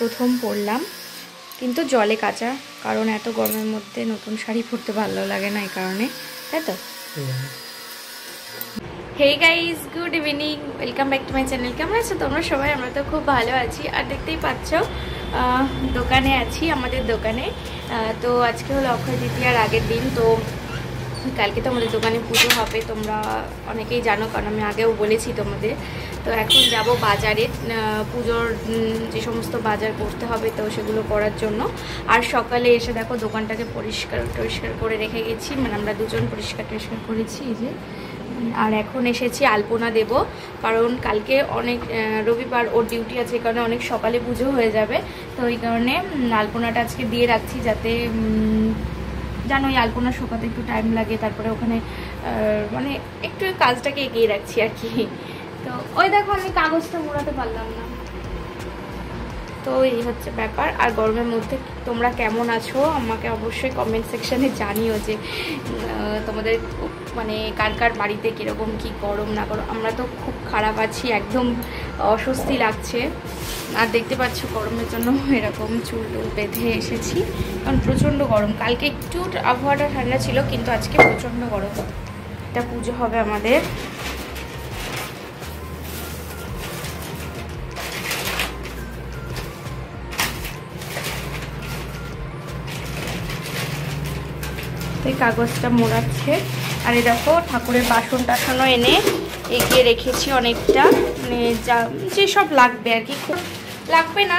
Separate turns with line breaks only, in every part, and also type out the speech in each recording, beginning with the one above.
প্রথম পরলাম, কিন্তু জলে কাচা, কারণ এত গরমের মধ্যে নতুন শাড়ি পরতে ভালো লাগে না, এই কারণে, তাই তো। Hey guys, good evening, welcome back to my channel. কেমন আছো তোমরা সবাই? আমরা তো খুব ভালো আছি। আর দেখতেই পাচ্ছ দোকানে আছি, আমাদের দোকানে। তো আজকে হলো অক্ষয় তৃতীয়ার আগের দিন, তো কালকে তো আমাদের দোকানে পুজো হবে, তোমরা অনেকেই জানো, কারণ আমি আগেও বলেছি তোমাদের। তো এখন যাব বাজারে, পুজোর যে সমস্ত বাজার করতে হবে, তো সেগুলো করার জন্য। আর সকালে এসে দেখো দোকানটাকে পরিষ্কার করে রেখে গেছি, মানে আমরা দুজন পরিষ্কার করেছি, এই যে। আর এখন এসেছি আলপনা দেব, কারণ কালকে অনেক রবিবার ওর ডিউটি আছে, কারণে অনেক সকালে পুজো হয়ে যাবে। তো ওই কারণে আলপনাটা আজকে দিয়ে রাখছি, যাতে জানো ওই আলপনা শুকাতে একটু টাইম লাগে, তারপরে ওখানে মানে একটু কাজটাকে এগিয়ে রাখছি আর কি। তো ওই দেখো আমি কাগজটা মোড়াতে পারলাম না, তো এই হচ্ছে ব্যাপার। আর গরমের মধ্যে তোমরা কেমন আছো আমাকে অবশ্যই কমেন্ট সেকশানে জানিও, যে তোমাদের মানে কার কার বাড়িতে কীরকম কি গরম না গরম। আমরা তো খুব খারাপ আছি, একদম অস্বস্তি লাগছে। আর দেখতে পাচ্ছ গরমের জন্য এরকম চুল বেঁধে এসেছি, কারণ প্রচণ্ড গরম। কালকে একটু আবহাওয়াটা ঠান্ডা ছিল, কিন্তু আজকে প্রচণ্ড গরম। এটা পুজো হবে আমাদের। এই কাগজটা মোড়াচ্ছে। আর এই দেখো ঠাকুরের বাসন টাসনও এনে এগিয়ে রেখেছি অনেকটা, মানে যেসব লাগবে আর কি, খুব লাগবে না,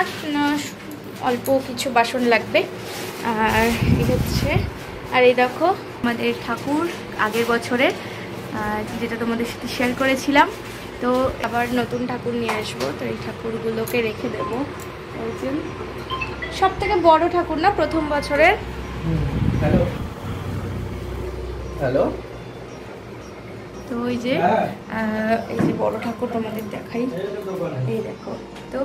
অল্প কিছু বাসন লাগবে। আর এই হচ্ছে, আর এই দেখো আমাদের ঠাকুর আগের বছরের, যেটা তোমাদের সাথে শেয়ার করেছিলাম। তো আবার নতুন ঠাকুর নিয়ে আসবো, তো এই ঠাকুরগুলোকে রেখে দেবো। সব থেকে বড় ঠাকুর না, প্রথম বছরের।
হ্যালো,
তো এই যে বড় ঠাকুর তোমাদের দেখাই, এই দেখো। তো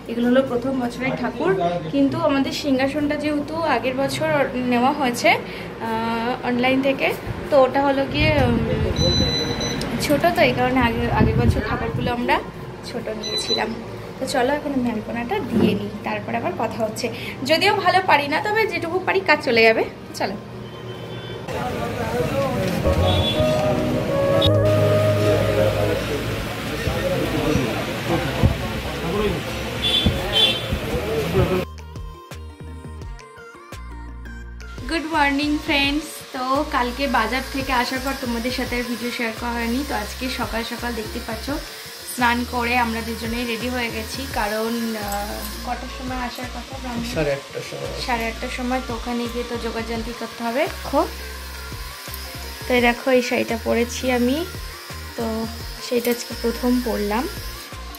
এগুলো হলো প্রথম বছরের ঠাকুর, কিন্তু আমাদের সিংহাসনটা যেহেতু আগের বছর নেওয়া হয়েছে অনলাইন থেকে, তো ওটা হলো গিয়ে ছোট, তো এই কারণে আগের বছর ঠাকুরগুলো আমরা ছোট নিয়েছিলাম। তো চলো এখন আমি আলপনাটা দিয়ে নিই, তারপর আবার কথা হচ্ছে। যদিও ভালো পারি না, তবে যেটুকু পারি কাজ চলে যাবে। চলো। Good morning friends. তো কালকে বাজার থেকে আসার পর তোমাদের সাথে ভিডিও শেয়ার করা হয়নি, তো আজকে সকাল সকাল দেখতে পাচ্ছ স্নান করে আমরা দুজনেই রেডি হয়ে গেছি, কারণ কটার সময় আসার কথা? 8:30 সময়। তো ওখানে গিয়ে তো যোগাযান্তি করতে হবে। তো দেখো এই শাড়িটা পরেছি আমি, তো সেইটা আজকে প্রথম পরলাম,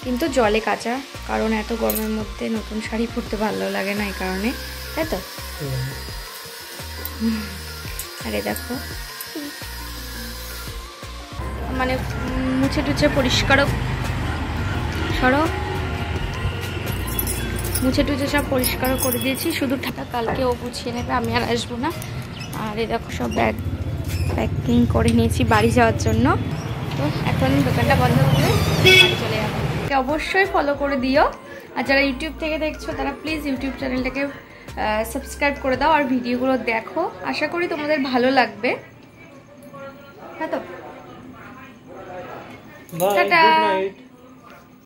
কিন্তু জলে কাচা, কারণ এত গরমের মধ্যে নতুন শাড়ি পরতে ভালো লাগে না, এই কারণে, তাই তো। আরে দেখো মানে মুছে টুছে সব পরিষ্কার করে দিয়েছি, শুধু ঠাটা কালকে ও গুছিয়ে নেবে, আমি আর আসবো না। আর এই দেখো সব প্যাকিং করে নিয়েছি বাড়ি যাওয়ার জন্য। তো এখন দোকানটা বন্ধ করে চলে যাবো। অবশ্যই ফলো করে দিও, আর যারা ইউটিউব থেকে দেখছো তারা প্লিজ ইউটিউব চ্যানেলটাকে সাবস্ক্রাইব করে দাও, আর ভিডিওগুলো দেখো, আশা করি তোমাদের ভালো লাগবে। হ্যাঁ তো, টাটা।